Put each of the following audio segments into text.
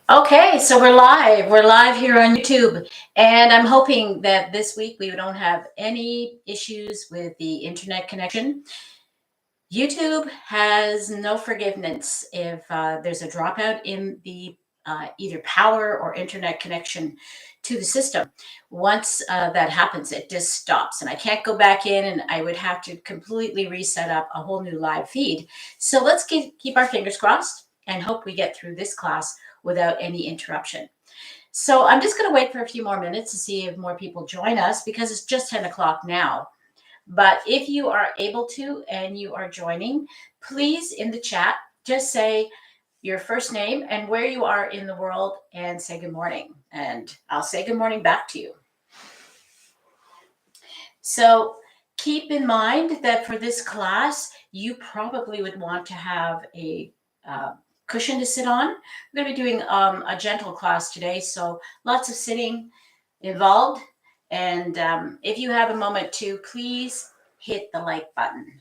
Okay, so we're live. We're live here on YouTube. And I'm hoping that this week we don't have any issues with the internet connection. YouTube has no forgiveness if there's a dropout in the either power or internet connection to the system. Once that happens, it just stops. And I can't go back in, and I would have to completely reset up a whole new live feed. So let's keep our fingers crossed and hope we get through this class without any interruption. So I'm just going to wait for a few more minutes to see if more people join us because it's just 10 o'clock now. But if you are able to and you are joining, please in the chat just say your first name and where you are in the world and say good morning. And I'll say good morning back to you. So keep in mind that for this class, you probably would want to have a cushion to sit on. We're going to be doing a gentle class today, so lots of sitting involved. And if you have a moment to, please hit the like button.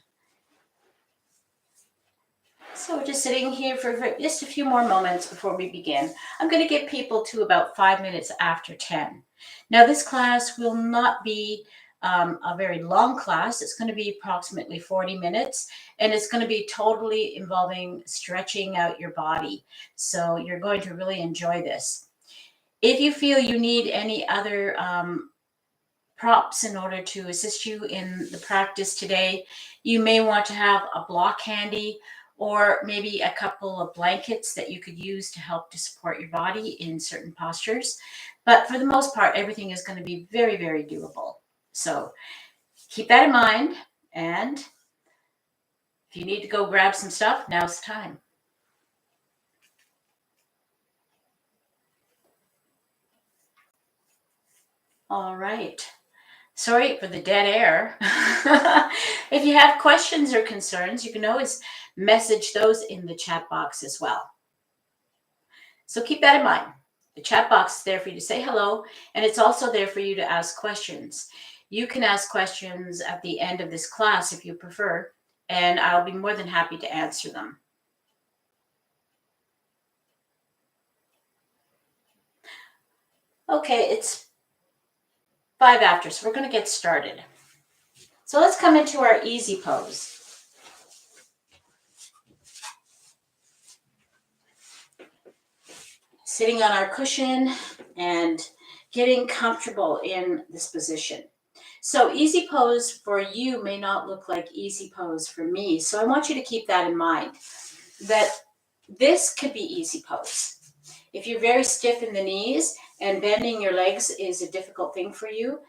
So we're just sitting here for just a few more moments before we begin. I'm going to get people to about 5 minutes after 10. Now, this class will not be a very long class. It's going to be approximately 40 minutes, and it's going to be totally involving stretching out your body. So you're going to really enjoy this. If you feel you need any other props in order to assist you in the practice today, you may want to have a block handy or maybe a couple of blankets that you could use to help to support your body in certain postures. But for the most part, everything is going to be very, very doable. So keep that in mind. And if you need to go grab some stuff, now's the time. All right. Sorry for the dead air. If you have questions or concerns, you can always message those in the chat box as well. So keep that in mind. The chat box is there for you to say hello, and it's also there for you to ask questions. You can ask questions at the end of this class if you prefer, and I'll be more than happy to answer them. Okay, it's 5 after, so we're going to get started. So let's come into our easy pose. Sitting on our cushion and getting comfortable in this position. So easy pose for you may not look like easy pose for me. So I want you to keep that in mind, that this could be easy pose. If you're very stiff in the knees and bending your legs is a difficult thing for you,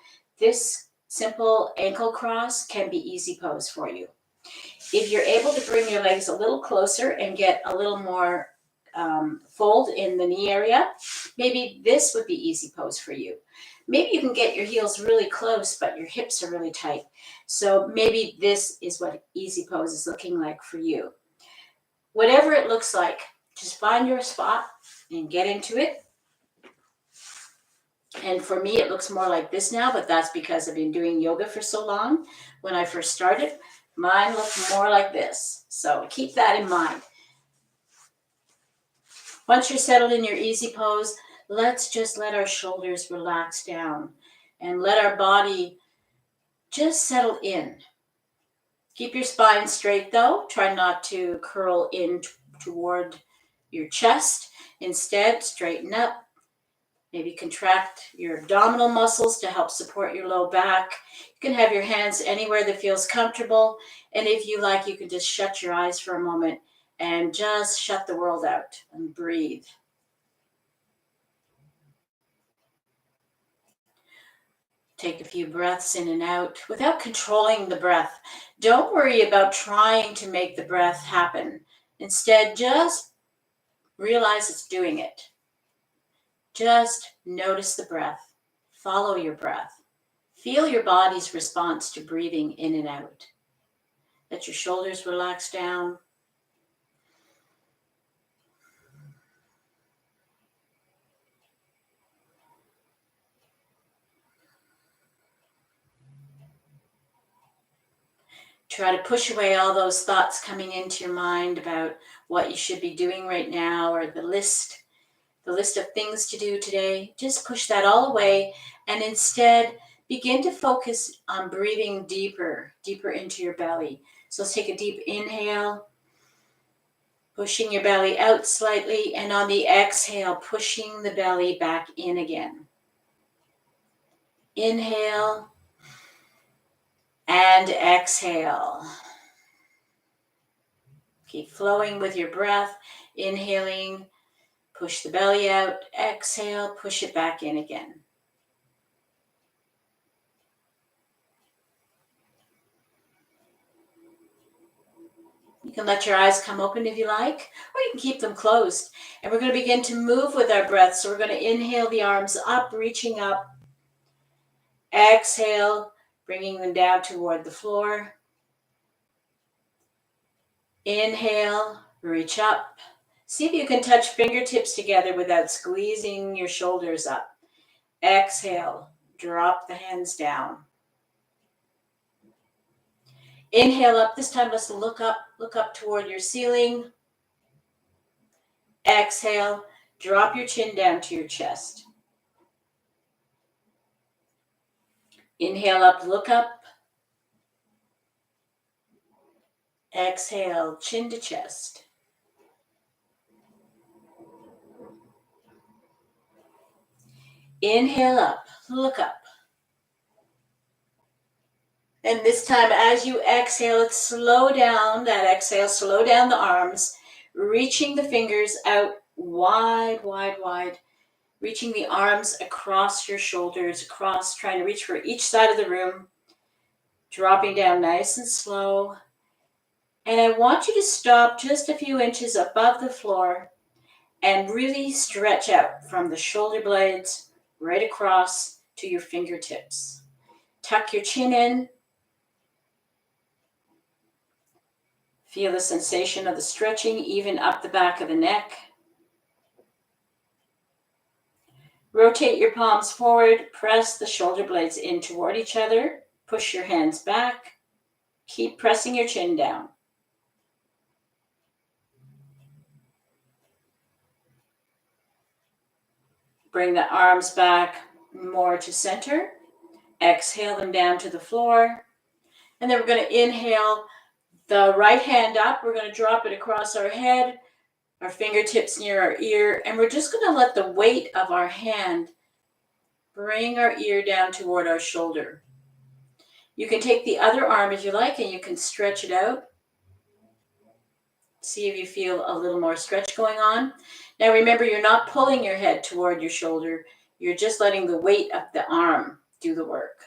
this simple ankle cross can be easy pose for you. If you're able to bring your legs a little closer and get a little more fold in the knee area, maybe this would be easy pose for you. Maybe you can get your heels really close, but your hips are really tight. So maybe this is what easy pose is looking like for you. Whatever it looks like, just find your spot and get into it. And for me, it looks more like this now, but that's because I've been doing yoga for so long. When I first started, mine looked more like this. So keep that in mind. Once you're settled in your easy pose, let's just let our shoulders relax down and let our body just settle in. Keep your spine straight though. Try not to curl in toward your chest. Instead, straighten up. Maybe contract your abdominal muscles to help support your low back. You can have your hands anywhere that feels comfortable. And if you like, you can just shut your eyes for a moment and just shut the world out and breathe. Take a few breaths in and out without controlling the breath. Don't worry about trying to make the breath happen. Instead, just realize it's doing it. Just notice the breath. Follow your breath. Feel your body's response to breathing in and out. Let your shoulders relax down. Try to push away all those thoughts coming into your mind about what you should be doing right now or the list the list of things to do today, just push that all away and instead begin to focus on breathing deeper, deeper into your belly. So let's take a deep inhale, pushing your belly out slightly, and on the exhale, pushing the belly back in again. Inhale and exhale. Keep flowing with your breath, inhaling, push the belly out, exhale, push it back in again. You can let your eyes come open if you like, or you can keep them closed. And we're going to begin to move with our breath. So we're going to inhale the arms up, reaching up. Exhale, bringing them down toward the floor. Inhale, reach up. See if you can touch fingertips together without squeezing your shoulders up. Exhale, drop the hands down. Inhale up. This time let's look up toward your ceiling. Exhale, drop your chin down to your chest. Inhale up, look up. Exhale, chin to chest. Inhale up, look up. And this time as you exhale, let's slow down that exhale, slow down the arms, reaching the fingers out wide, wide, wide. Reaching the arms across your shoulders, across, trying to reach for each side of the room. Dropping down nice and slow. And I want you to stop just a few inches above the floor and really stretch out from the shoulder blades right across to your fingertips. Tuck your chin in. Feel the sensation of the stretching even up the back of the neck. Rotate your palms forward, press the shoulder blades in toward each other, push your hands back, keep pressing your chin down. Bring the arms back more to center. Exhale them down to the floor. And then we're going to inhale the right hand up. We're going to drop it across our head, our fingertips near our ear, and we're just going to let the weight of our hand bring our ear down toward our shoulder. You can take the other arm if you like, and you can stretch it out. See if you feel a little more stretch going on. Now remember, you're not pulling your head toward your shoulder. You're just letting the weight of the arm do the work.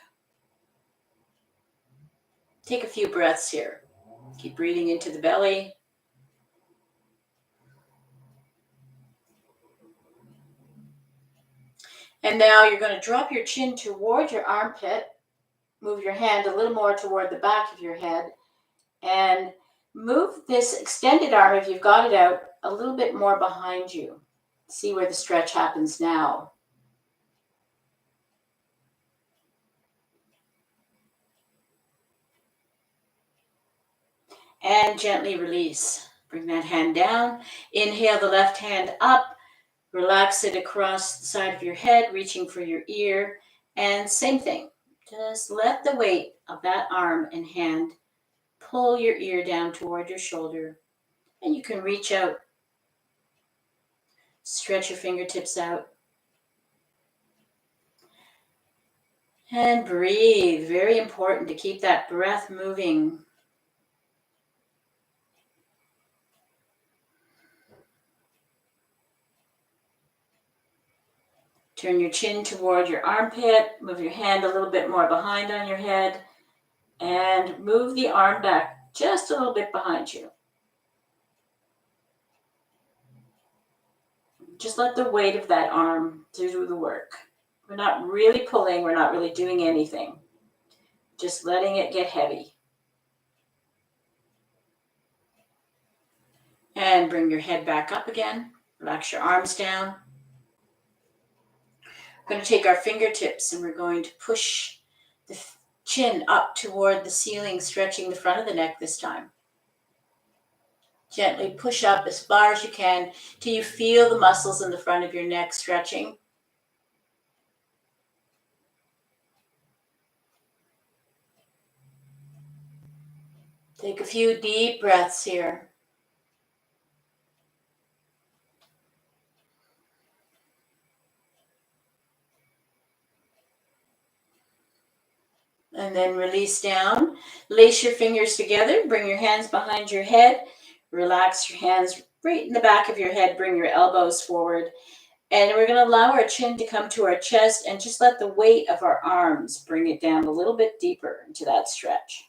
Take a few breaths here. Keep breathing into the belly. And now you're going to drop your chin toward your armpit. Move your hand a little more toward the back of your head. And move this extended arm, if you've got it out, a little bit more behind you. See where the stretch happens now. And gently release. Bring that hand down. Inhale the left hand up. Relax it across the side of your head, reaching for your ear. And same thing. Just let the weight of that arm and hand pull your ear down toward your shoulder. And you can reach out. Stretch your fingertips out. And breathe. Very important to keep that breath moving. Turn your chin toward your armpit. Move your hand a little bit more behind on your head. And move the arm back just a little bit behind you. Just let the weight of that arm do the work. We're not really pulling. We're not really doing anything. Just letting it get heavy. And bring your head back up again. Relax your arms down. We're going to take our fingertips and we're going to push the chin up toward the ceiling, stretching the front of the neck this time. Gently push up as far as you can till you feel the muscles in the front of your neck stretching. Take a few deep breaths here. And then release down. Lace your fingers together. Bring your hands behind your head. Relax your hands right in the back of your head. Bring your elbows forward. And we're going to allow our chin to come to our chest and just let the weight of our arms bring it down a little bit deeper into that stretch.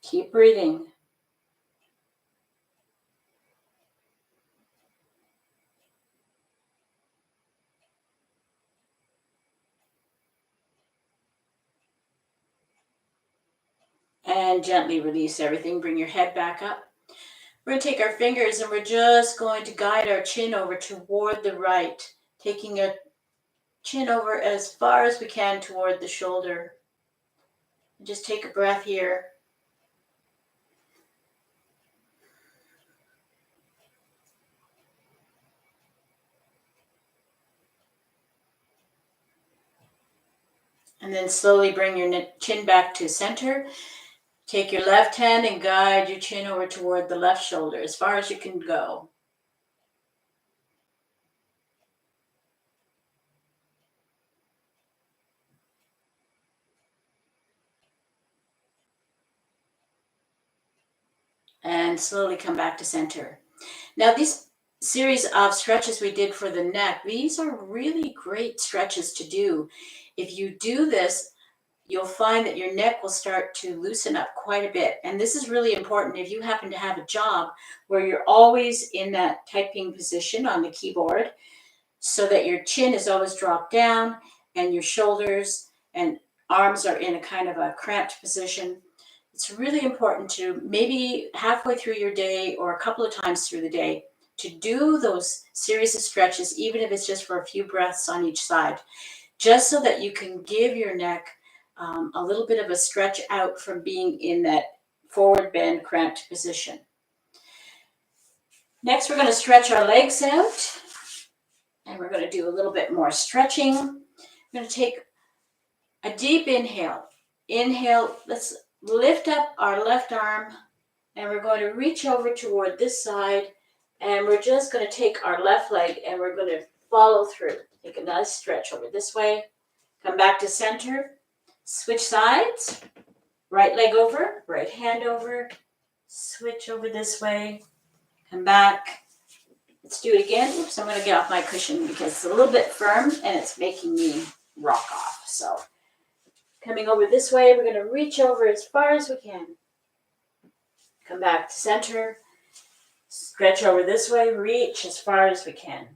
Keep breathing. And gently release everything. Bring your head back up. We're going to take our fingers and we're just going to guide our chin over toward the right, taking our chin over as far as we can toward the shoulder. Just take a breath here. And then slowly bring your chin back to center. Take your left hand and guide your chin over toward the left shoulder as far as you can go. And slowly come back to center. Now, these series of stretches we did for the neck, these are really great stretches to do. If you do this, you'll find that your neck will start to loosen up quite a bit. And this is really important if you happen to have a job where you're always in that typing position on the keyboard, so that your chin is always dropped down and your shoulders and arms are in a kind of a cramped position. It's really important to maybe halfway through your day or a couple of times through the day to do those series of stretches, even if it's just for a few breaths on each side, just so that you can give your neck a little bit of a stretch out from being in that forward bend cramped position. Next, we're going to stretch our legs out. And we're going to do a little bit more stretching. We're going to take a deep inhale. Inhale, let's lift up our left arm and we're going to reach over toward this side and we're just going to take our left leg and we're going to follow through. Take a nice stretch over this way. Come back to center. Switch sides. Right leg over, right hand over. Switch over this way. Come back. Let's do it again. Oops, I'm going to get off my cushion because it's a little bit firm and it's making me rock off. So coming over this way, we're going to reach over as far as we can. Come back to center. Stretch over this way, reach as far as we can.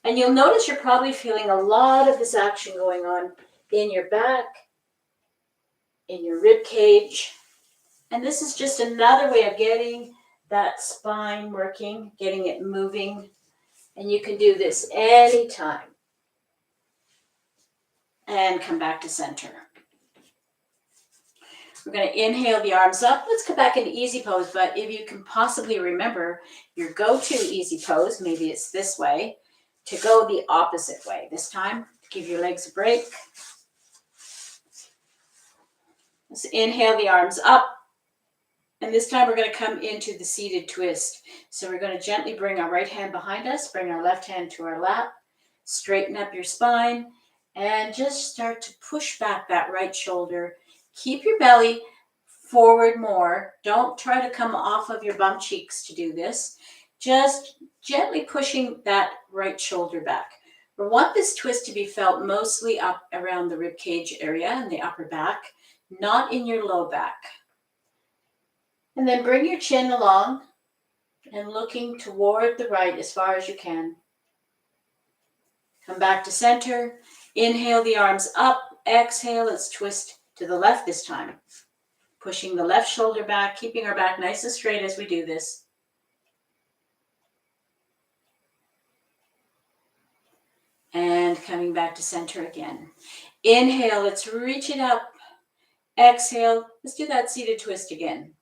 And you'll notice you're probably feeling a lot of this action going on in your back, in your rib cage. And this is just another way of getting that spine working, getting it moving. And you can do this anytime. And come back to center. We're going to inhale the arms up. Let's come back into easy pose. But if you can possibly remember your go-to easy pose, maybe it's this way, to go the opposite way. This time, give your legs a break. Let's inhale the arms up. And this time we're going to come into the seated twist. So we're going to gently bring our right hand behind us, bring our left hand to our lap, straighten up your spine, and just start to push back that right shoulder. Keep your belly forward more. Don't try to come off of your bum cheeks to do this. Just gently pushing that right shoulder back. We want this twist to be felt mostly up around the rib cage area and the upper back, not in your low back. And then bring your chin along and looking toward the right as far as you can. Come back to center. Inhale the arms up. Exhale, let's twist to the left this time. Pushing the left shoulder back, keeping our back nice and straight as we do this. And coming back to center again. Inhale, let's reach it up. Exhale, let's do that seated twist again.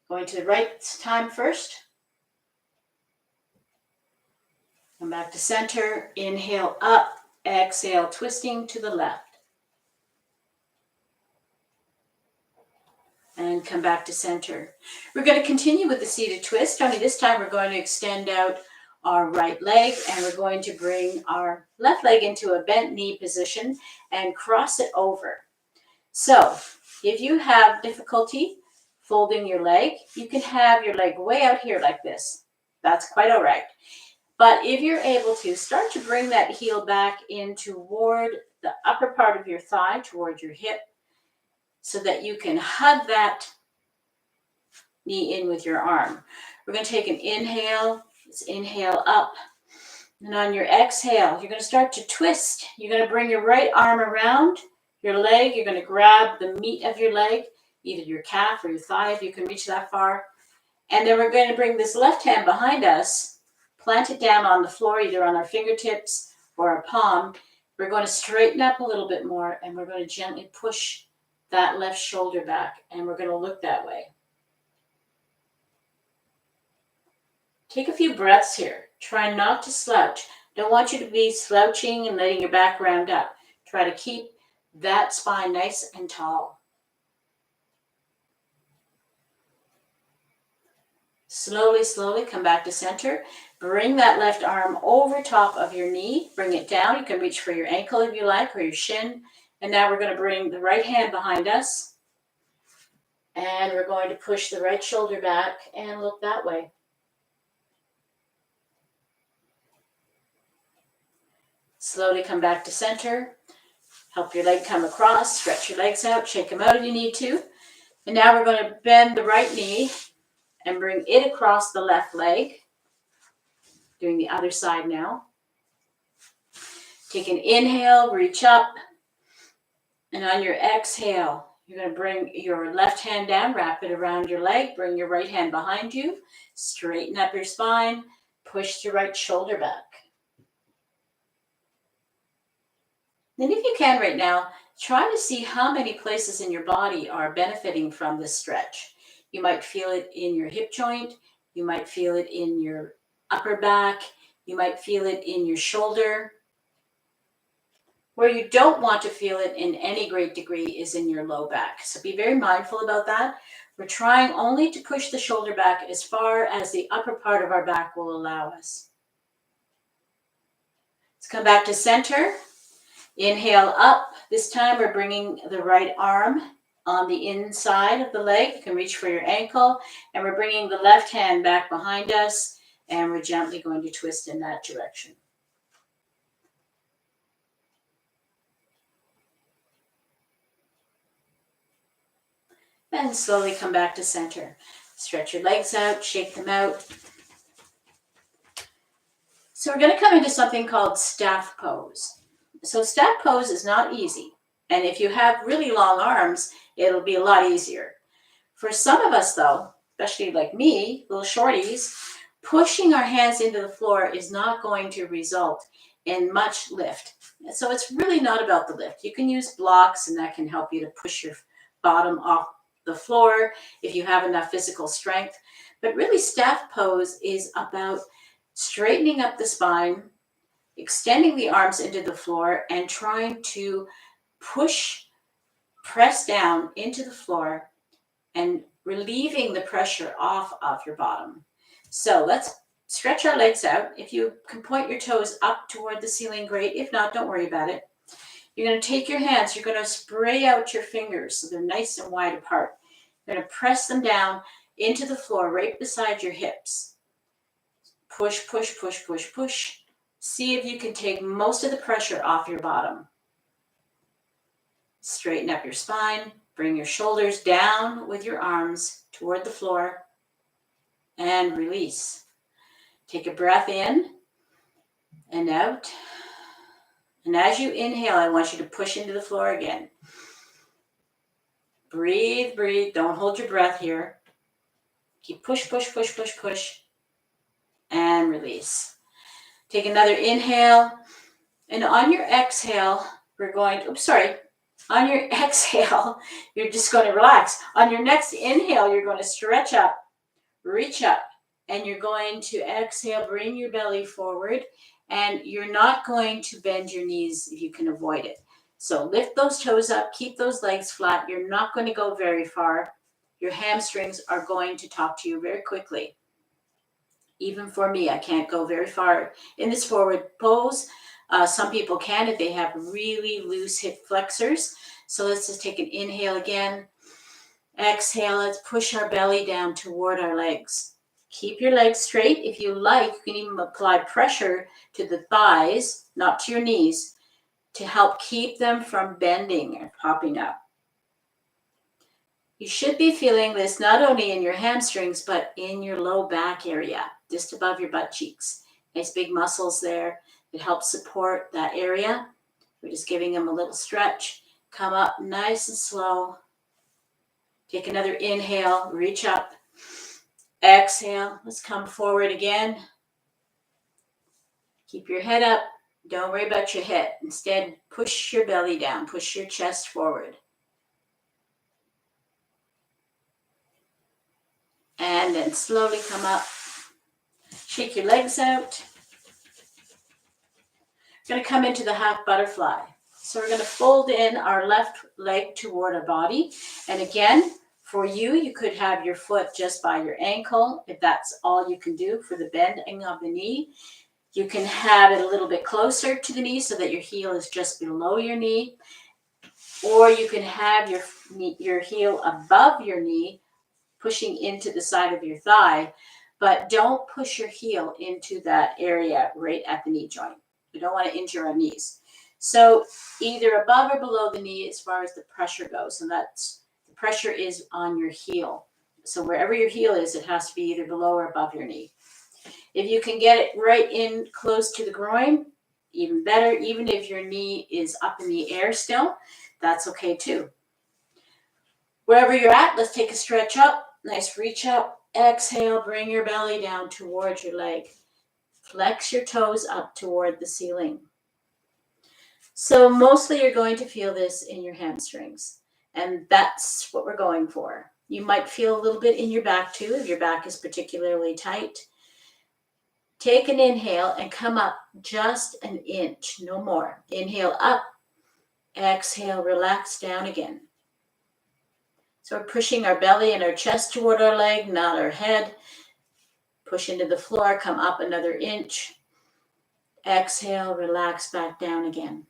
Going to the right time first. Come back to center. Inhale up. Exhale, twisting to the left. And come back to center. We're going to continue with the seated twist, only this time we're going to extend out our right leg and we're going to bring our left leg into a bent knee position and cross it over. So if you have difficulty folding your leg, you can have your leg way out here like this. That's quite all right. But if you're able to, start to bring that heel back in toward the upper part of your thigh, toward your hip, so that you can hug that knee in with your arm. We're going to take an inhale. Let's inhale up. And on your exhale, you're going to start to twist. You're going to bring your right arm around your leg. You're going to grab the meat of your leg, either your calf or your thigh if you can reach that far. And then we're going to bring this left hand behind us, plant it down on the floor, either on our fingertips or our palm. We're going to straighten up a little bit more and we're going to gently push that left shoulder back and we're going to look that way. Take a few breaths here. Try not to slouch. Don't want you to be slouching and letting your back round up. Try to keep that spine nice and tall. Slowly, slowly come back to center. Bring that left arm over top of your knee. Bring it down. You can reach for your ankle if you like, or your shin. And now we're going to bring the right hand behind us. And we're going to push the right shoulder back and look that way. Slowly come back to center. Help your leg come across. Stretch your legs out. Shake them out if you need to. And now we're going to bend the right knee and bring it across the left leg. Doing the other side now. Take an inhale, reach up. And on your exhale, you're going to bring your left hand down, wrap it around your leg. Bring your right hand behind you. Straighten up your spine. Push your right shoulder back. Then if you can right now, try to see how many places in your body are benefiting from this stretch. You might feel it in your hip joint. You might feel it in your upper back. You might feel it in your shoulder. Where you don't want to feel it in any great degree is in your low back. So be very mindful about that. We're trying only to push the shoulder back as far as the upper part of our back will allow us. Let's come back to center. Inhale up. This time we're bringing the right arm on the inside of the leg. You can reach for your ankle. And we're bringing the left hand back behind us. And we're gently going to twist in that direction. And slowly come back to center. Stretch your legs out, shake them out. So we're going to come into something called staff pose. So staff pose is not easy. And if you have really long arms, it'll be a lot easier. For some of us though, especially like me, little shorties, pushing our hands into the floor is not going to result in much lift. So it's really not about the lift. You can use blocks and that can help you to push your bottom off the floor if you have enough physical strength. But really staff pose is about straightening up the spine, extending the arms into the floor and trying to press down into the floor and relieving the pressure off of your bottom. So let's stretch our legs out. If you can point your toes up toward the ceiling, great. If not, don't worry about it. You're going to take your hands, you're going to spray out your fingers so they're nice and wide apart. You're going to press them down into the floor right beside your hips. Push, push, push, push, push. See if you can take most of the pressure off your bottom. Straighten up your spine. Bring your shoulders down with your arms toward the floor. And release. Take a breath in and out. And as you inhale, I want you to push into the floor again. Breathe, breathe. Don't hold your breath here. Keep push, push, push, push, push. And release. Take another inhale. And on your exhale, we're going to, on your exhale, you're just going to relax. On your next inhale, you're going to stretch up, reach up, and you're going to exhale, bring your belly forward, and you're not going to bend your knees if you can avoid it. So lift those toes up, keep those legs flat. You're not going to go very far. Your hamstrings are going to talk to you very quickly. Even for me, I can't go very far in this forward pose. Some people can if they have really loose hip flexors. So let's just take an inhale again. Exhale, let's push our belly down toward our legs. Keep your legs straight. If you like, you can even apply pressure to the thighs, not to your knees, to help keep them from bending and popping up. You should be feeling this not only in your hamstrings, but in your low back area, just above your butt cheeks. Nice big muscles there that help support that area. We're just giving them a little stretch. Come up nice and slow. Take another inhale, reach up. Exhale, let's come forward again. Keep your head up. Don't worry about your head. Instead, push your belly down, push your chest forward. And then slowly come up. Shake your legs out. We're going to come into the half butterfly. So we're going to fold in our left leg toward our body. And again, for you, you could have your foot just by your ankle, if that's all you can do for the bending of the knee. You can have it a little bit closer to the knee so that your heel is just below your knee. Or you can have your heel above your knee, pushing into the side of your thigh. But don't push your heel into that area right at the knee joint. We don't want to injure our knees. So either above or below the knee as far as the pressure goes. And that's the pressure is on your heel. So wherever your heel is, it has to be either below or above your knee. If you can get it right in close to the groin, even better. Even if your knee is up in the air still, that's okay too. Wherever you're at, let's take a stretch up. Nice reach up. Exhale, bring your belly down towards your leg. Flex your toes up toward the ceiling. So mostly you're going to feel this in your hamstrings, and that's what we're going for. You might feel a little bit in your back too, if your back is particularly tight. Take an inhale and come up just an inch, no more. Inhale up, exhale, relax down again. So we're pushing our belly and our chest toward our leg, not our head. Push into the floor, come up another inch. Exhale, relax back down again.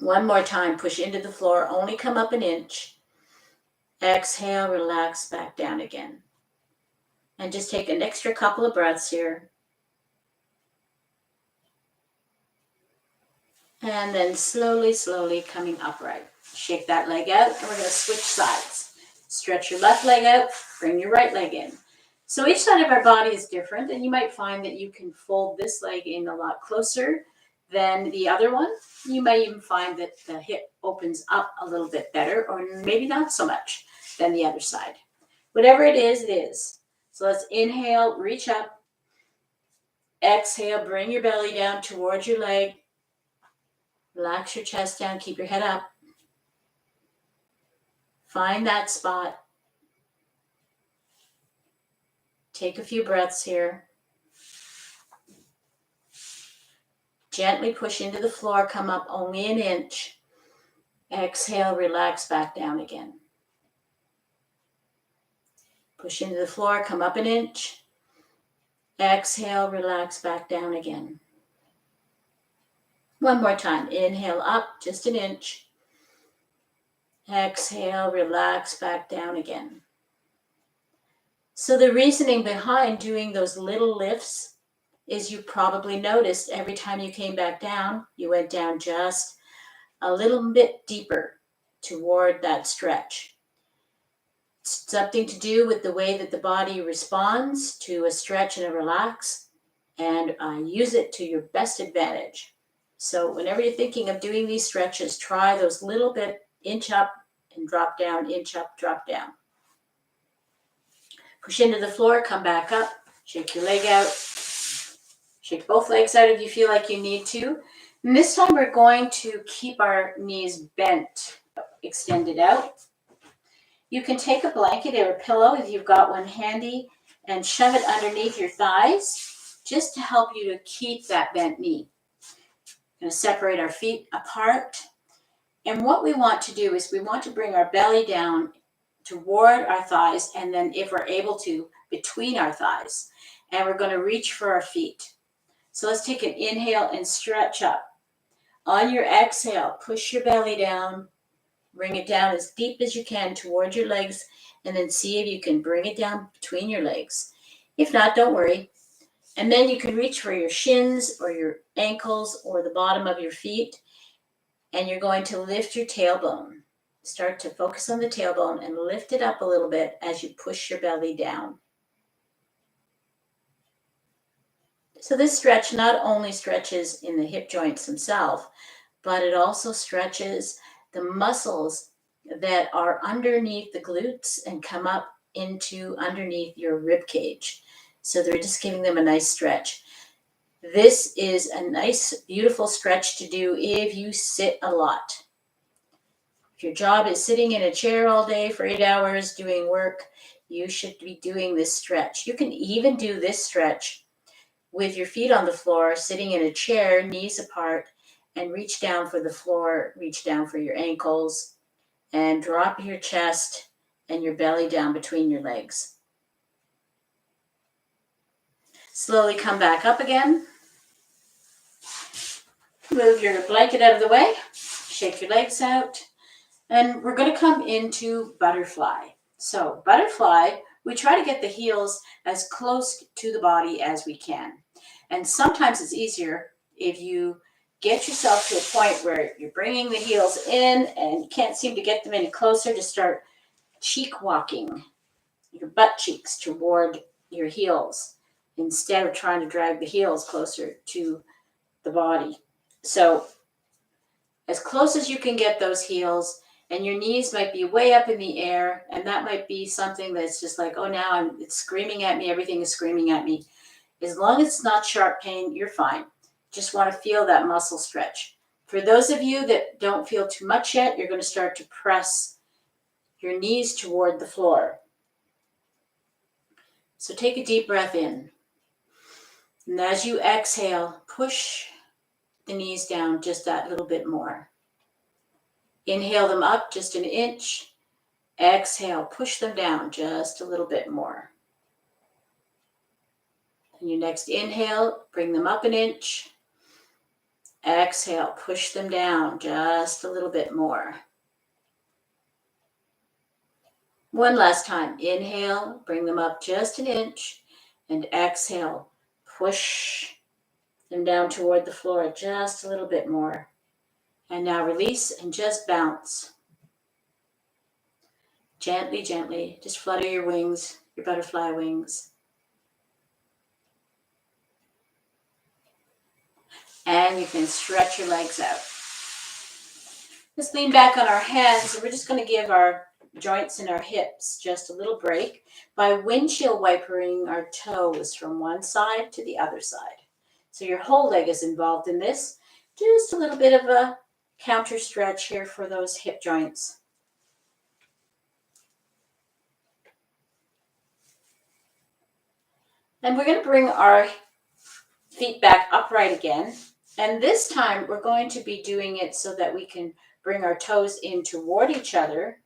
One more time, push into the floor, only come up an inch. Exhale, relax back down again. And just take an extra couple of breaths here. And then slowly, slowly coming upright. Shake that leg out, and we're going to switch sides. Stretch your left leg out, bring your right leg in. So each side of our body is different, and you might find that you can fold this leg in a lot closer than the other one. You may even find that the hip opens up a little bit better, or maybe not so much than the other side. Whatever it is, it is. So let's inhale, reach up. Exhale, bring your belly down towards your leg. Relax your chest down, keep your head up. Find that spot. Take a few breaths here. Gently push into the floor, come up only an inch. Exhale, relax back down again. Push into the floor, come up an inch. Exhale, relax back down again. One more time. Inhale up just an inch. Exhale, relax back down again. So the reasoning behind doing those little lifts is you probably noticed every time you came back down, you went down just a little bit deeper toward that stretch. It's something to do with the way that the body responds to a stretch and a relax, and use it to your best advantage. So whenever you're thinking of doing these stretches, try those little bit inch up and drop down, inch up, drop down. Push into the floor, come back up, shake your leg out. Shake both legs out if you feel like you need to. And this time we're going to keep our knees bent, extended out. You can take a blanket or a pillow if you've got one handy and shove it underneath your thighs just to help you to keep that bent knee. We're going to separate our feet apart. And what we want to do is we want to bring our belly down toward our thighs, and then if we're able to, between our thighs. And we're going to reach for our feet. So let's take an inhale and stretch up. On your exhale, push your belly down. Bring it down as deep as you can toward your legs, and then see if you can bring it down between your legs. If not, don't worry. And then you can reach for your shins or your ankles or the bottom of your feet, and you're going to lift your tailbone. Start to focus on the tailbone and lift it up a little bit as you push your belly down. So this stretch not only stretches in the hip joints themselves, but it also stretches the muscles that are underneath the glutes and come up into underneath your rib cage. So they're just giving them a nice stretch. This is a nice, beautiful stretch to do if you sit a lot. If your job is sitting in a chair all day for 8 hours doing work, you should be doing this stretch. You can even do this stretch with your feet on the floor, sitting in a chair, knees apart, and reach down for the floor, reach down for your ankles, and drop your chest and your belly down between your legs. Slowly come back up again. Move your blanket out of the way. Shake your legs out. And we're going to come into butterfly. So butterfly, we try to get the heels as close to the body as we can. And sometimes it's easier if you get yourself to a point where you're bringing the heels in and you can't seem to get them any closer, to start cheek walking your butt cheeks toward your heels instead of trying to drag the heels closer to the body. So as close as you can get those heels, and your knees might be way up in the air, and that might be something that's just like, oh, now it's screaming at me, everything is screaming at me. As long as it's not sharp pain, you're fine. Just want to feel that muscle stretch. For those of you that don't feel too much yet, you're going to start to press your knees toward the floor. So take a deep breath in. And as you exhale, push the knees down just that little bit more. Inhale them up just an inch. Exhale, push them down just a little bit more. And your next inhale, bring them up an inch. Exhale, push them down just a little bit more. One last time. Inhale, bring them up just an inch. And exhale, push them down toward the floor just a little bit more. And now release and just bounce. Gently, gently, just flutter your wings, your butterfly wings. And you can stretch your legs out. Just lean back on our hands, and we're just going to give our joints in our hips just a little break by windshield wipering our toes from one side to the other side. So your whole leg is involved in this. Just a little bit of a counter stretch here for those hip joints. And we're going to bring our feet back upright again. And this time we're going to be doing it so that we can bring our toes in toward each other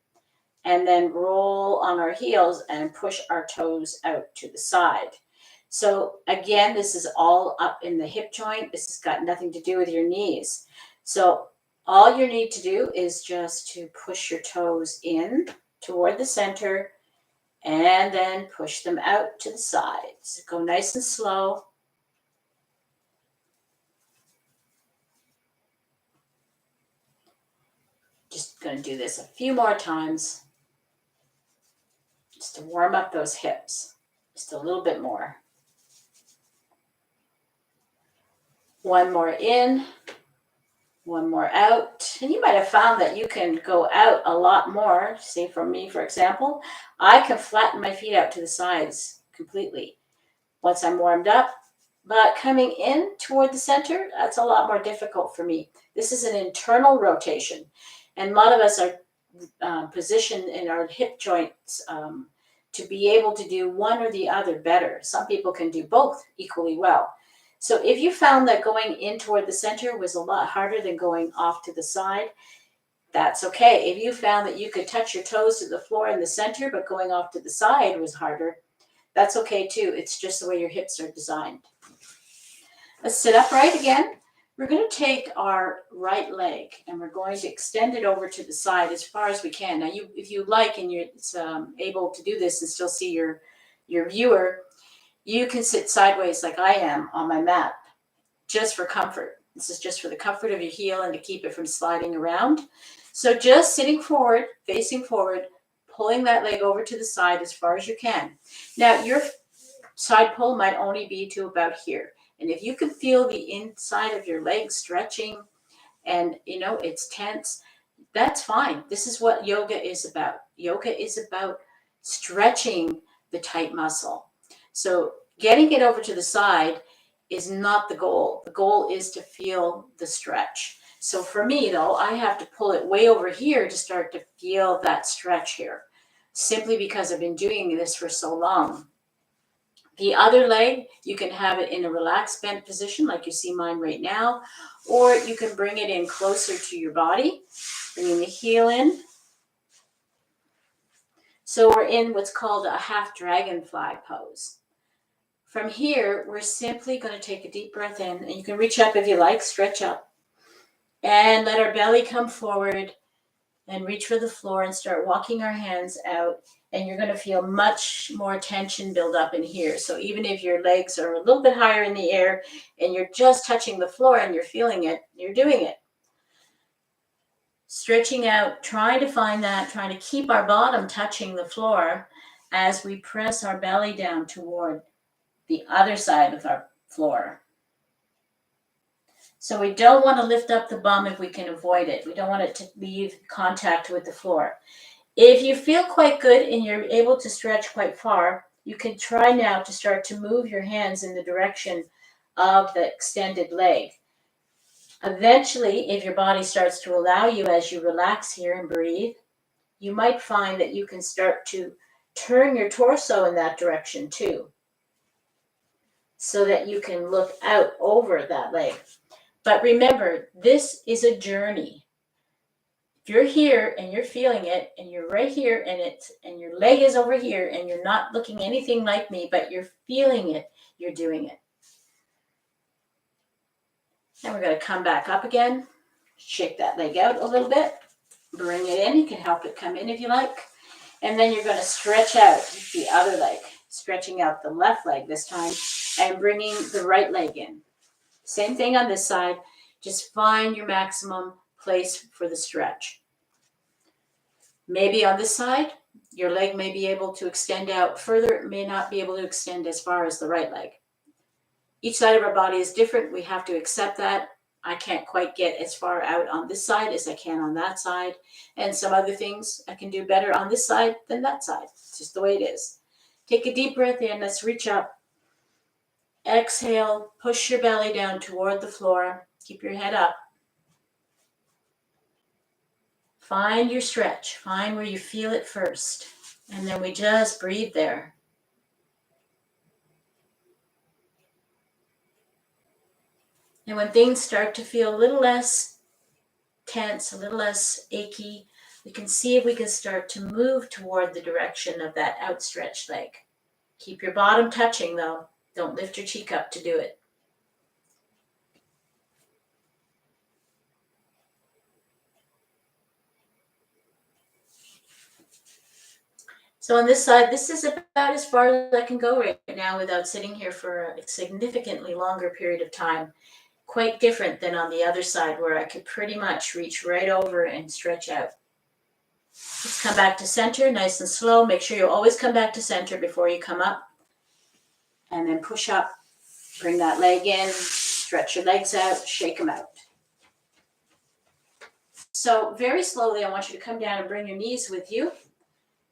and then roll on our heels and push our toes out to the side. So again, this is all up in the hip joint. This has got nothing to do with your knees. So all you need to do is just to push your toes in toward the center and then push them out to the sides. Go nice and slow. Just going to do this a few more times just to warm up those hips. Just a little bit more. One more in, one more out. And you might have found that you can go out a lot more. Say for me, for example, I can flatten my feet out to the sides completely. Once I'm warmed up, But coming in toward the center, that's a lot more difficult for me. This is an internal rotation. And a lot of us are positioned in our hip joints to be able to do one or the other better. Some people can do both equally well. So if you found that going in toward the center was a lot harder than going off to the side, that's okay. If you found that you could touch your toes to the floor in the center, but going off to the side was harder, that's okay too. It's just the way your hips are designed. Let's sit upright again. We're going to take our right leg and we're going to extend it over to the side as far as we can. Now, if you like and you're able to do this and still see your viewer, you can sit sideways like I am on my mat just for comfort. This is just for the comfort of your heel and to keep it from sliding around. So just sitting forward, facing forward, pulling that leg over to the side as far as you can. Now, your side pull might only be to about here. And if you can feel the inside of your legs stretching and, it's tense, that's fine. This is what yoga is about. Yoga is about stretching the tight muscle. So getting it over to the side is not the goal. The goal is to feel the stretch. So for me, though, I have to pull it way over here to start to feel that stretch here, simply because I've been doing this for so long. The other leg, you can have it in a relaxed bent position like you see mine right now, or you can bring it in closer to your body, bringing the heel in. So we're in what's called a half dragonfly pose. From here, we're simply going to take a deep breath in, and you can reach up if you like, stretch up, and let our belly come forward and reach for the floor and start walking our hands out. And you're going to feel much more tension build up in here. So even if your legs are a little bit higher in the air and you're just touching the floor and you're feeling it, you're doing it. Stretching out, trying to find that, trying to keep our bottom touching the floor as we press our belly down toward the other side of our floor. So we don't want to lift up the bum if we can avoid it. We don't want it to leave contact with the floor. If you feel quite good and you're able to stretch quite far, you can try now to start to move your hands in the direction of the extended leg. Eventually, if your body starts to allow you as you relax here and breathe, you might find that you can start to turn your torso in that direction too, so that you can look out over that leg. But remember, this is a journey. If you're here and you're feeling it and you're right here and your leg is over here and you're not looking anything like me, but you're feeling it, you're doing it. And we're going to come back up again. Shake that leg out a little bit. Bring it in. You can help it come in if you like. And then you're going to stretch out the other leg, stretching out the left leg this time and bringing the right leg in. Same thing on this side. Just find your maximum place for the stretch. Maybe on this side, your leg may be able to extend out further. It may not be able to extend as far as the right leg. Each side of our body is different. We have to accept that. I can't quite get as far out on this side as I can on that side. And some other things I can do better on this side than that side. It's just the way it is. Take a deep breath in. Let's reach up. Exhale. Push your belly down toward the floor. Keep your head up. Find your stretch. Find where you feel it first. And then we just breathe there. And when things start to feel a little less tense, a little less achy, we can see if we can start to move toward the direction of that outstretched leg. Keep your bottom touching though. Don't lift your cheek up to do it. So on this side, this is about as far as I can go right now without sitting here for a significantly longer period of time. Quite different than on the other side where I could pretty much reach right over and stretch out. Let's come back to center, nice and slow. Make sure you always come back to center before you come up. And then push up, bring that leg in, stretch your legs out, shake them out. So very slowly, I want you to come down and bring your knees with you.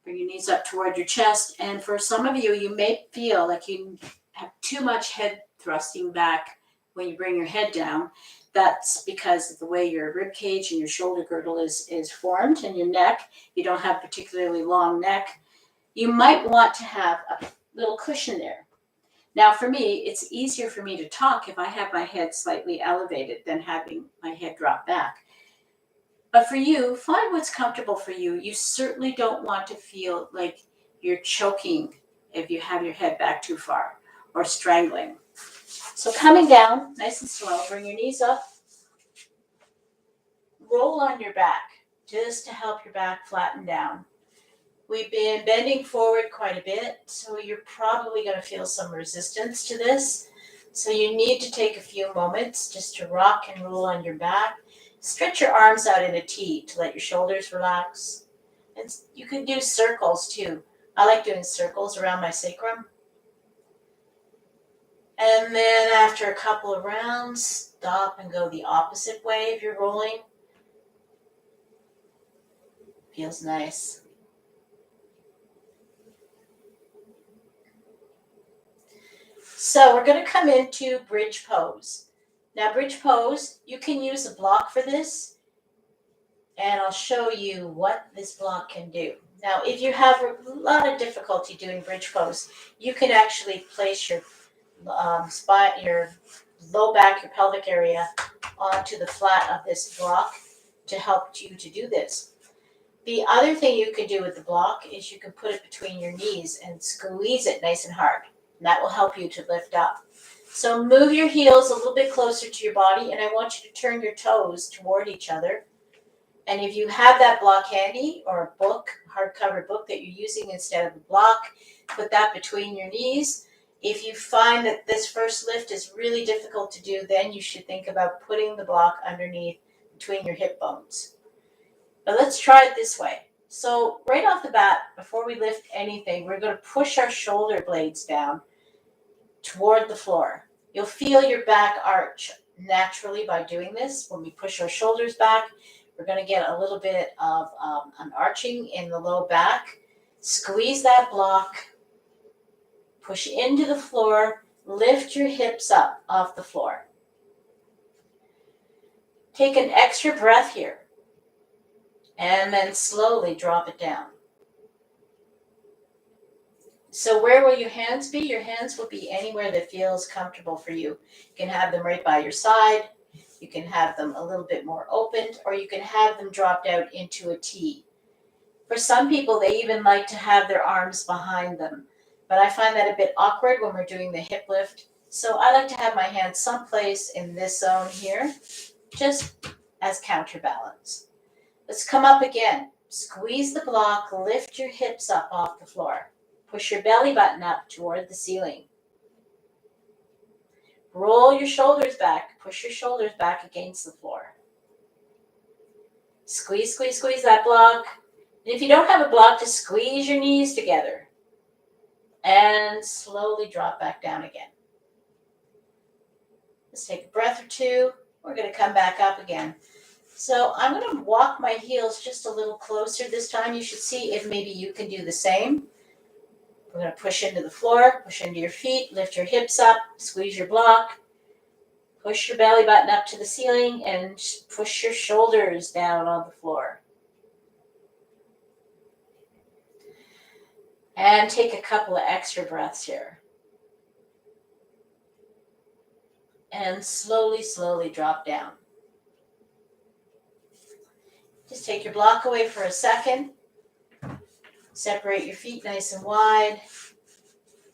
Bring your knees up toward your chest. And for some of you, you may feel like you have too much head thrusting back when you bring your head down, that's because of the way your rib cage and your shoulder girdle is formed, and your neck. You don't have particularly long neck. You might want to have a little cushion there. Now, for me, it's easier for me to talk if I have my head slightly elevated than having my head drop back. But for you, find what's comfortable for you. You certainly don't want to feel like you're choking if you have your head back too far or strangling. So coming down, nice and slow, bring your knees up, roll on your back just to help your back flatten down. We've been bending forward quite a bit, so you're probably going to feel some resistance to this. So you need to take a few moments just to rock and roll on your back. Stretch your arms out in a T to let your shoulders relax. And you can do circles too. I like doing circles around my sacrum. And then after a couple of rounds, stop and go the opposite way if you're rolling. Feels nice. So we're going to come into bridge pose. Now, bridge pose, you can use a block for this, and I'll show you what this block can do. Now, if you have a lot of difficulty doing bridge pose, you can actually place your spine, your low back, your pelvic area onto the flat of this block to help you to do this. The other thing you can do with the block is you can put it between your knees and squeeze it nice and hard. And that will help you to lift up. So move your heels a little bit closer to your body, and I want you to turn your toes toward each other. And if you have that block handy, or a book, hardcover book that you're using instead of a block, put that between your knees. If you find that this first lift is really difficult to do, then you should think about putting the block underneath between your hip bones. But let's try it this way. So right off the bat, before we lift anything, we're going to push our shoulder blades down toward the floor. You'll feel your back arch naturally by doing this. When we push our shoulders back, we're going to get a little bit of an arching in the low back. Squeeze that block, push into the floor, lift your hips up off the floor. Take an extra breath here, and then slowly drop it down. So where will your hands be? Your hands will be anywhere that feels comfortable for you. You can have them right by your side. You can have them a little bit more opened, or you can have them dropped out into a T. For some people, they even like to have their arms behind them. But I find that a bit awkward when we're doing the hip lift. So I like to have my hands someplace in this zone here, just as counterbalance. Let's come up again. Squeeze the block, lift your hips up off the floor. Push your belly button up toward the ceiling. Roll your shoulders back. Push your shoulders back against the floor. Squeeze, squeeze, squeeze that block. And if you don't have a block, just squeeze your knees together. And slowly drop back down again. Let's take a breath or two. We're going to come back up again. So I'm going to walk my heels just a little closer this time. You should see if maybe you can do the same. We're going to push into the floor, push into your feet, lift your hips up, squeeze your block, push your belly button up to the ceiling, and push your shoulders down on the floor. And take a couple of extra breaths here. And slowly, slowly drop down. Just take your block away for a second. Separate your feet nice and wide.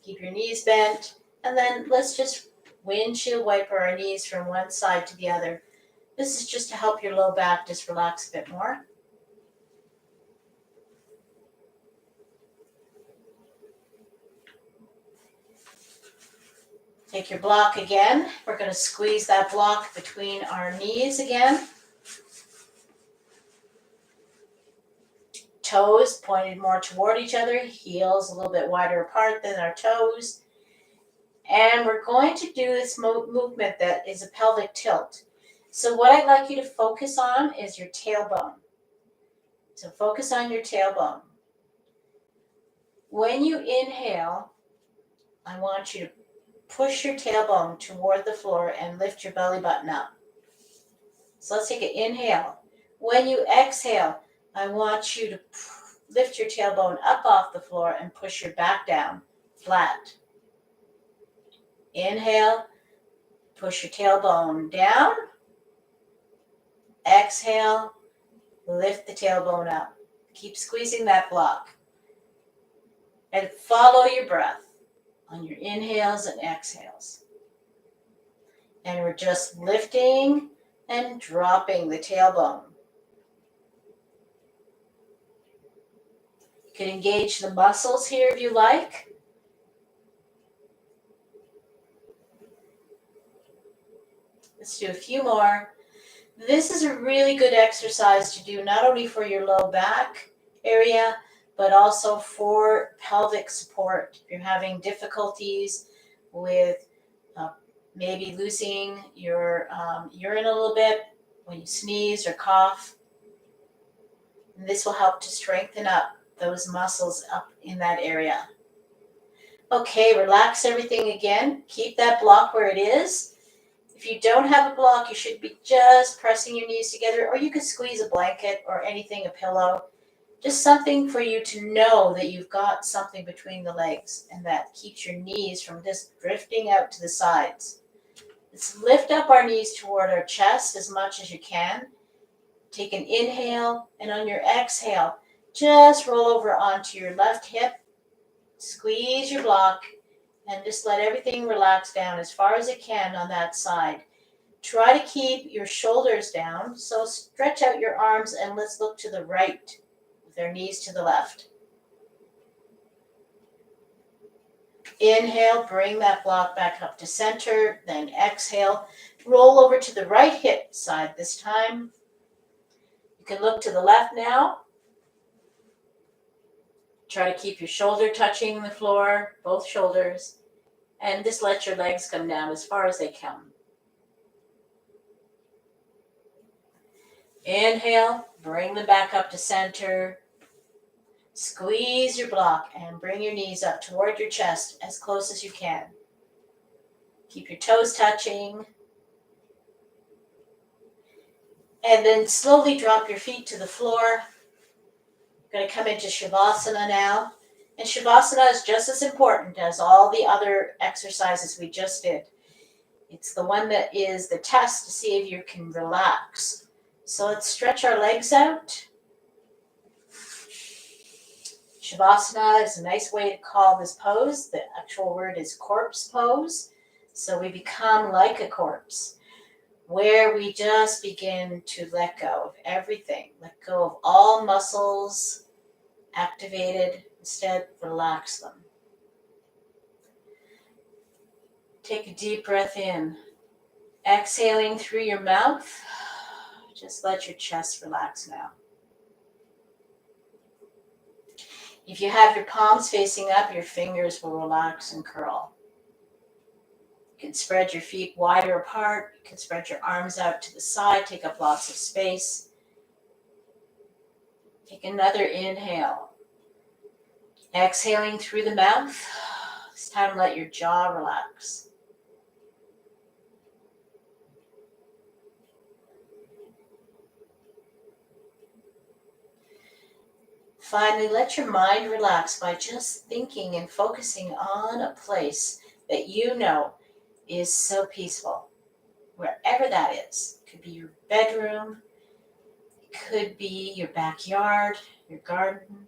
Keep your knees bent. And then let's just windshield wiper our knees from one side to the other. This is just to help your low back just relax a bit more. Take your block again. We're going to squeeze that block between our knees again. Toes pointed more toward each other, heels a little bit wider apart than our toes. And we're going to do this movement that is a pelvic tilt. So what I'd like you to focus on is your tailbone. So focus on your tailbone. When you inhale, I want you to push your tailbone toward the floor and lift your belly button up. So let's take an inhale. When you exhale, I want you to lift your tailbone up off the floor and push your back down flat. Inhale, push your tailbone down. Exhale, lift the tailbone up. Keep squeezing that block. And follow your breath on your inhales and exhales. And we're just lifting and dropping the tailbone. You can engage the muscles here if you like. Let's do a few more. This is a really good exercise to do not only for your low back area, but also for pelvic support. If you're having difficulties with maybe losing your urine a little bit when you sneeze or cough, and this will help to strengthen up those muscles up in that area. Okay, relax everything again. Keep that block where it is. If you don't have a block, you should be just pressing your knees together, or you could squeeze a blanket or anything, a pillow. Just something for you to know that you've got something between the legs and that keeps your knees from just drifting out to the sides. Let's lift up our knees toward our chest as much as you can. Take an inhale, and on your exhale, just roll over onto your left hip. Squeeze your block and just let everything relax down as far as it can on that side. Try to keep your shoulders down, so stretch out your arms and let's look to the right with our knees to the left. Inhale, bring that block back up to center, then exhale. Roll over to the right hip side this time. You can look to the left now. Try to keep your shoulder touching the floor, both shoulders, and just let your legs come down as far as they come. Inhale, bring them back up to center. Squeeze your block and bring your knees up toward your chest as close as you can. Keep your toes touching. And then slowly drop your feet to the floor. You're going to come into Savasana now. And Savasana is just as important as all the other exercises we just did. It's the one that is the test to see if you can relax. So let's stretch our legs out. Savasana is a nice way to call this pose. The actual word is corpse pose. So we become like a corpse, where we just begin to let go of everything. Let go of all muscles activated. Instead, relax them. Take a deep breath in. Exhaling through your mouth. Just let your chest relax now. If you have your palms facing up, your fingers will relax and curl. You can spread your feet wider apart. You can spread your arms out to the side, take up lots of space. Take another inhale. Exhaling through the mouth. This time let your jaw relax. Finally, let your mind relax by just thinking and focusing on a place that you know is so peaceful, wherever that is. It could be your bedroom, it could be your backyard, your garden,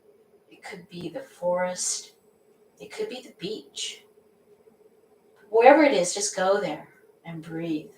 it could be the forest, it could be the beach. Wherever it is, just go there and breathe.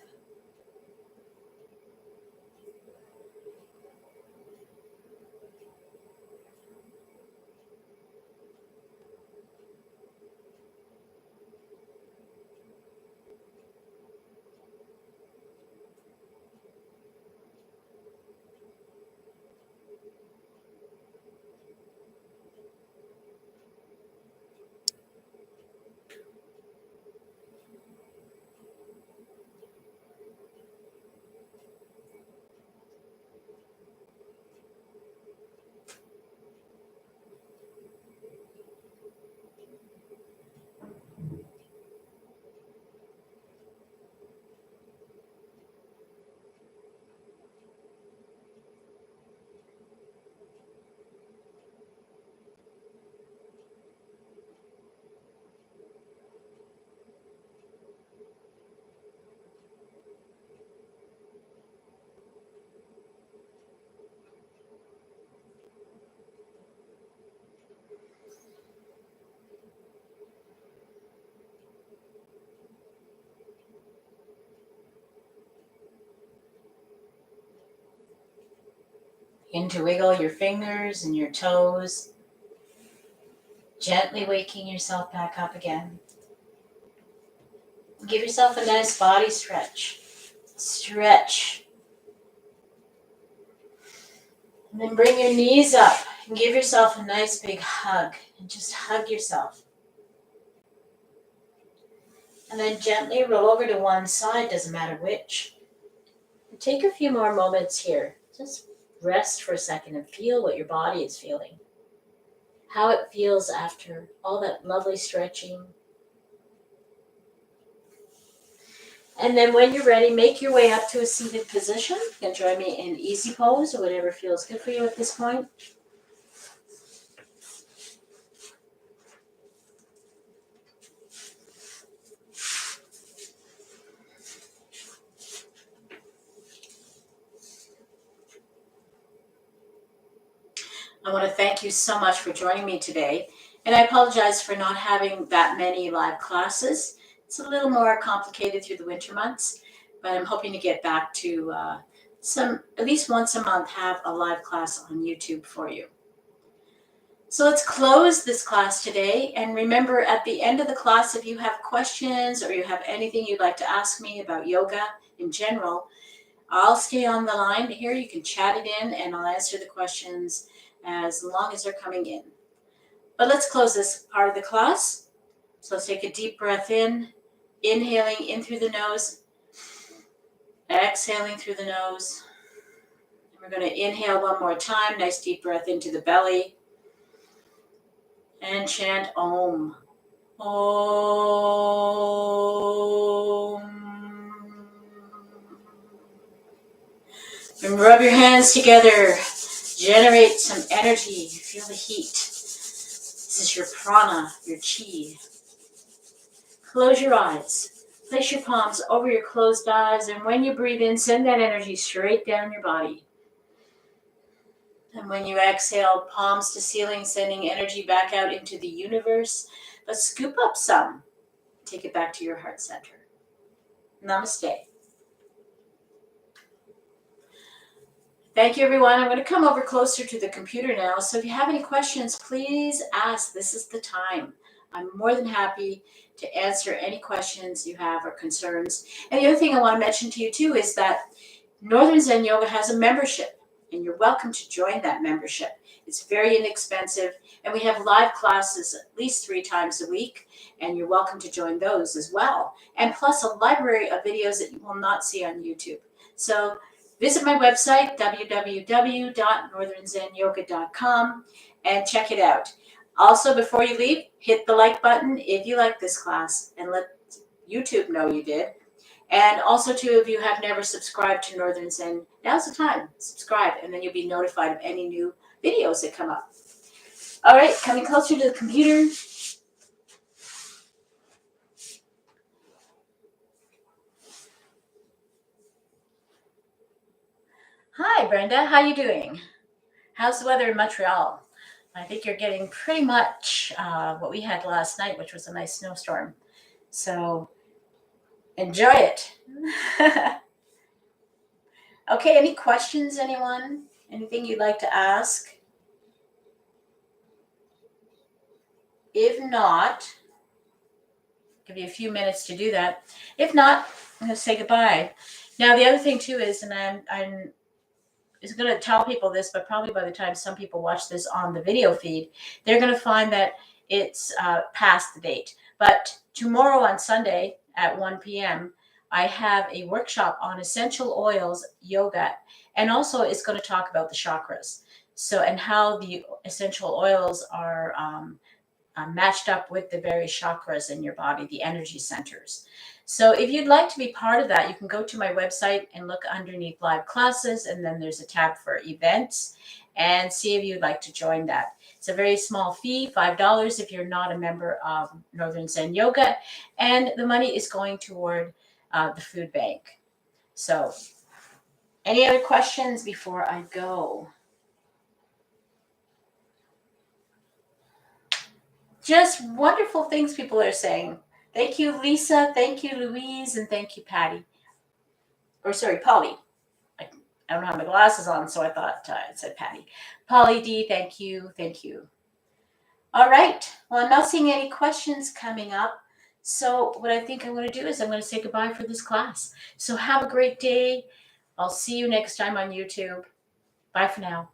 Begin to wiggle your fingers and your toes, gently waking yourself back up again. Give yourself a nice body stretch. Stretch. And then bring your knees up and give yourself a nice big hug. And just hug yourself. And then gently roll over to one side, doesn't matter which. And take a few more moments here. Just rest for a second and feel what your body is feeling. How it feels after all that lovely stretching. And then when you're ready, make your way up to a seated position. You can join me in easy pose or whatever feels good for you at this point. I want to thank you so much for joining me today. And I apologize for not having that many live classes. It's a little more complicated through the winter months, but I'm hoping to get back to at least once a month, have a live class on YouTube for you. So let's close this class today. And remember, at the end of the class, if you have questions or you have anything you'd like to ask me about yoga in general, I'll stay on the line here. You can chat it in and I'll answer the questions as long as they're coming in. But let's close this part of the class. So let's take a deep breath in, inhaling in through the nose, exhaling through the nose. And we're going to inhale one more time, nice deep breath into the belly, and chant Om. Om. And rub your hands together. Generate some energy. Feel the heat. This is your prana, your chi. Close your eyes. Place your palms over your closed eyes, and when you breathe in, send that energy straight down your body. And when you exhale, palms to ceiling, sending energy back out into the universe. But scoop up some. Take it back to your heart center. Namaste. Thank you, everyone. I'm going to come over closer to the computer now. So if you have any questions, please ask. This is the time. I'm more than happy to answer any questions you have or concerns. And the other thing I want to mention to you, too, is that Northern Zen Yoga has a membership, and you're welcome to join that membership. It's very inexpensive, and we have live classes at least 3 times a week, and you're welcome to join those as well. And plus a library of videos that you will not see on YouTube. So visit my website, www.northernzenyoga.com, and check it out. Also, before you leave, hit the like button if you like this class and let YouTube know you did. And also, too, if you have never subscribed to Northern Zen, now's the time. Subscribe, and then you'll be notified of any new videos that come up. All right, coming closer to the computer. Hi, Brenda. How you doing? How's the weather in Montreal? I think you're getting pretty much what we had last night, which was a nice snowstorm. So enjoy it. Okay, any questions, anyone? Anything you'd like to ask? If not, give you a few minutes to do that. If not, I'm going to say goodbye. Now, the other thing, too, is, and I'm is going to tell people this, but probably by the time some people watch this on the video feed, they're going to find that it's past the date. But tomorrow on Sunday at 1 p.m., I have a workshop on essential oils, yoga, and also it's going to talk about the chakras. So, and how the essential oils are matched up with the various chakras in your body, the energy centers. So if you'd like to be part of that, you can go to my website and look underneath live classes, and then there's a tab for events, and see if you'd like to join that. It's a very small fee, $5 if you're not a member of Northern Zen Yoga, and the money is going toward the food bank. So any other questions before I go? Just wonderful things people are saying. Thank you, Lisa. Thank you, Louise. And thank you, Patty. Or sorry, Polly. I don't have my glasses on, so I thought it said Patty. Polly D, thank you. Thank you. All right. Well, I'm not seeing any questions coming up. So what I think I'm going to do is I'm going to say goodbye for this class. So have a great day. I'll see you next time on YouTube. Bye for now.